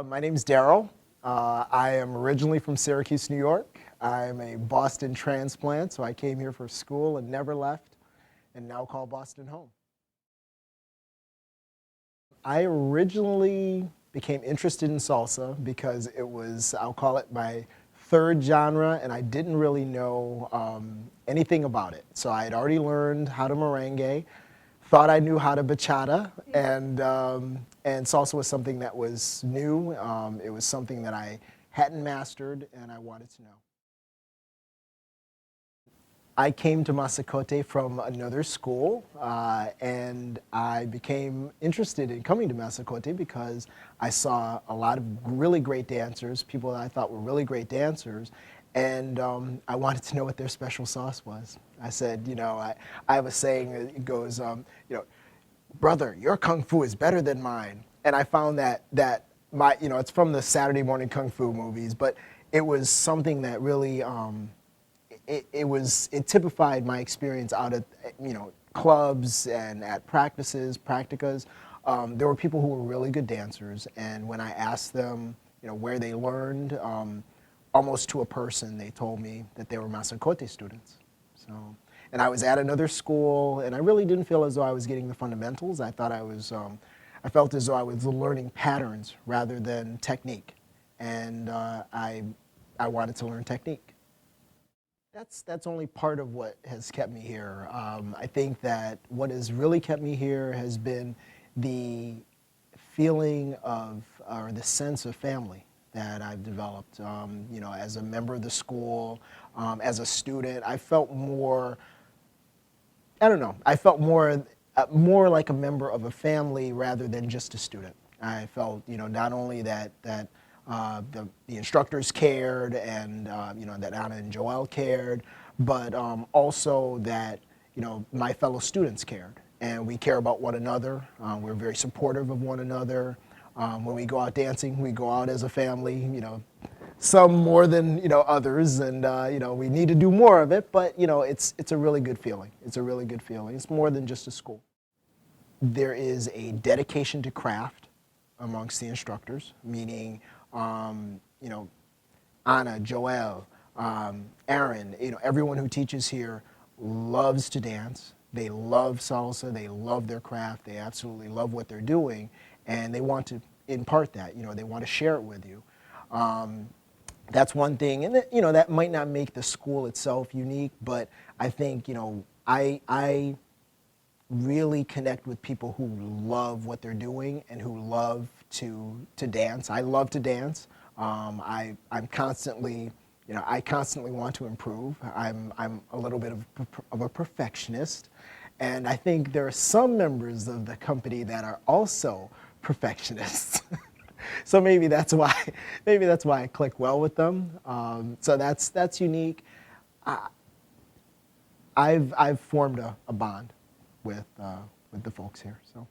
My name's Darryl. I am originally from Syracuse, New York. I'm a Boston transplant, so I came here for school and never left, and now call Boston home. I originally became interested in salsa because it was, I'll call it my third genre, and I didn't really know anything about it. So I had already learned how to merengue, thought I knew how to bachata, and salsa was something that was new. It was something that I hadn't mastered, and I wanted to know. I came to Masacote from another school, and I became interested in coming to Masacote because I saw a lot of really great dancers, people that I thought were really great dancers, and I wanted to know what their special sauce was. I said, I have a saying that goes, brother, your kung fu is better than mine. And I found that my, it's from the Saturday morning kung fu movies, but it was something that really, it typified my experience out at clubs and at practicas. There were people who were really good dancers, and when I asked them where they learned, almost to a person they told me that they were Masacote students. So, and I was at another school, and I really didn't feel as though I was getting the fundamentals. I thought I felt as though I was learning patterns rather than technique, and I wanted to learn technique. That's only part of what has kept me here. I think that what has really kept me here has been the feeling of, or the sense of family that I've developed. As a member of the school, as a student, I felt more, I don't know, I felt more like a member of a family rather than just a student. I felt, not only that the instructors cared, and that Anna and Joel cared, but also that my fellow students cared, and we care about one another. We're very supportive of one another. When we go out dancing, we go out as a family. Some more than others, and we need to do more of it. But it's a really good feeling. It's a really good feeling. It's more than just a school. There is a dedication to craft amongst the instructors, meaning Anna, Joel, Aaron, everyone who teaches here loves to dance. They love salsa. They love their craft. They absolutely love what they're doing, and they want to impart that. They want to share it with you. That's one thing, and that might not make the school itself unique, but I think I really connect with people who love what they're doing and who love to dance. I love to dance. I'm constantly, I constantly want to improve. I'm a little bit of a perfectionist, and I think there are some members of the company that are also perfectionists. So maybe that's why I click well with them. So that's unique. I've formed a bond with the folks here. So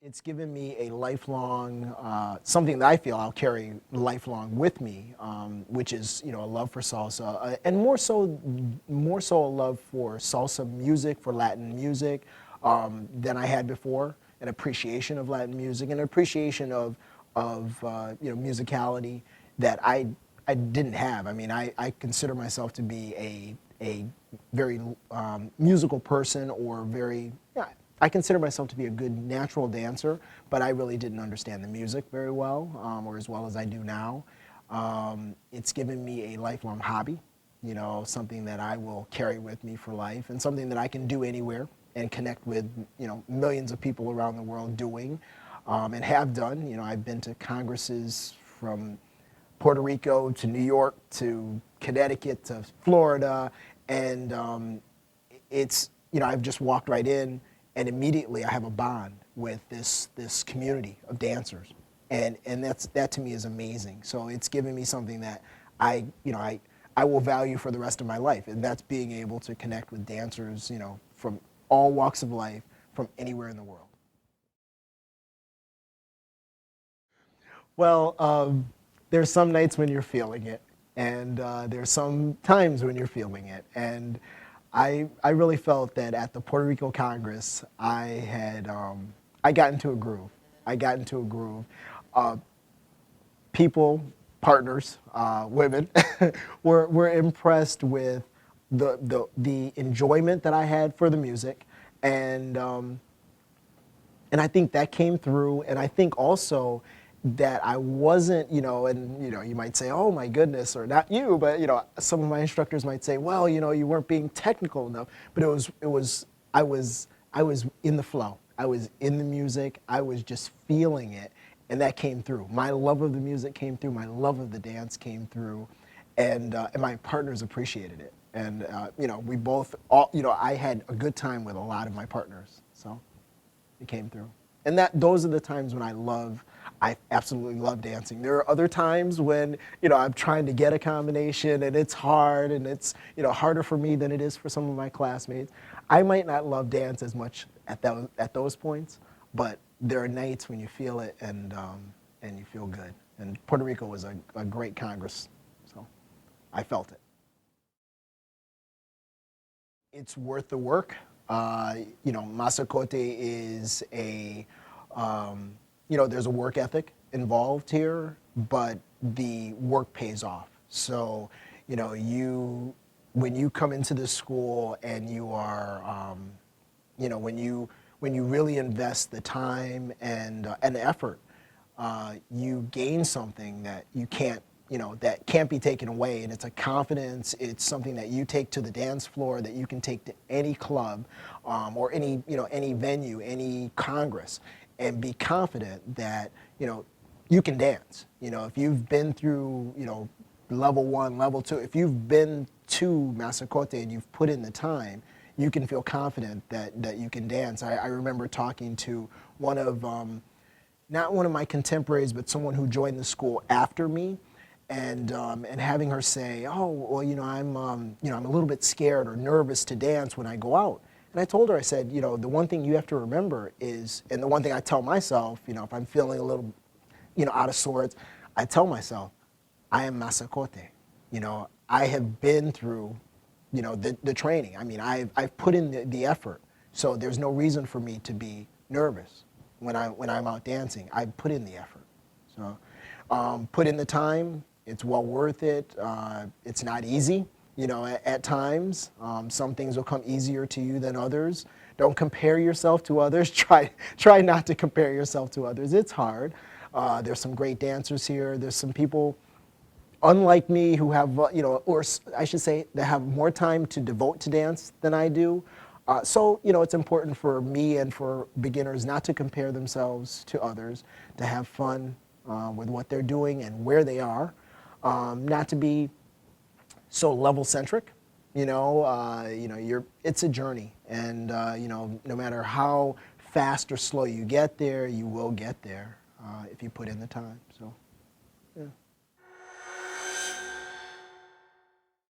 it's given me a lifelong, something that I feel I'll carry lifelong with me, which is a love for salsa, and more so a love for salsa music, for Latin music, than I had before. An appreciation of Latin music, an appreciation of musicality that I didn't have. I mean, I consider myself to be a very musical person, or I consider myself to be a good natural dancer, but I really didn't understand the music very well, or as well as I do now. It's given me a lifelong hobby, something that I will carry with me for life, and something that I can do anywhere and connect with millions of people around the world doing, and have done. I've been to congresses from Puerto Rico to New York to Connecticut to Florida, and it's I've just walked right in, and immediately I have a bond with this community of dancers, and that to me is amazing. So it's given me something that I will value for the rest of my life, and that's being able to connect with dancers from all walks of life, from anywhere in the world. Well, there's some nights when you're feeling it, and there's some times when you're feeling it. And I really felt that at the Puerto Rico Congress, I got into a groove. I got into a groove. People, partners, women, were impressed with the enjoyment that I had for the music, and I think that came through. And I think also that I wasn't, and you might say, oh my goodness, or not you, but some of my instructors might say, well, you weren't being technical enough. But I was in the flow. I was in the music. I was just feeling it, and that came through. My love of the music came through. My love of the dance came through, and my partners appreciated it. And we both, I had a good time with a lot of my partners, so it came through. And those are the times when I absolutely love dancing. There are other times when, I'm trying to get a combination and it's hard, and it's, harder for me than it is for some of my classmates. I might not love dance as much at those points, but there are nights when you feel it and you feel good. And Puerto Rico was a great Congress, so I felt it. It's worth the work. Masacote is there's a work ethic involved here, but the work pays off. So, when you come into the school and you are, when you really invest the time and effort, you gain something that you can't, that can't be taken away. And it's a confidence. It's something that you take to the dance floor, that you can take to any club, or any venue, any congress, and be confident that, you can dance. If you've been through, level 1, level 2, if you've been to Masacote and you've put in the time, you can feel confident that you can dance. I remember talking to one of, not one of my contemporaries, but someone who joined the school after me, and having her say, oh, well, I'm a little bit scared or nervous to dance when I go out. And I told her, I said, the one thing you have to remember is, and the one thing I tell myself, if I'm feeling a little, out of sorts, I tell myself, I am Masacote. I have been through, the training. I mean, I've put in the effort. So there's no reason for me to be nervous when I'm out dancing. I put in the effort. So put in the time. It's well worth it. It's not easy, at times. Some things will come easier to you than others. Don't compare yourself to others. Try not to compare yourself to others. It's hard. There's some great dancers here. There's some people, unlike me, who have, or I should say, that have more time to devote to dance than I do. So, it's important for me and for beginners not to compare themselves to others, to have fun with what they're doing and where they are, not to be so level-centric. It's a journey, and no matter how fast or slow you get there, you will get there if you put in the time. So, yeah.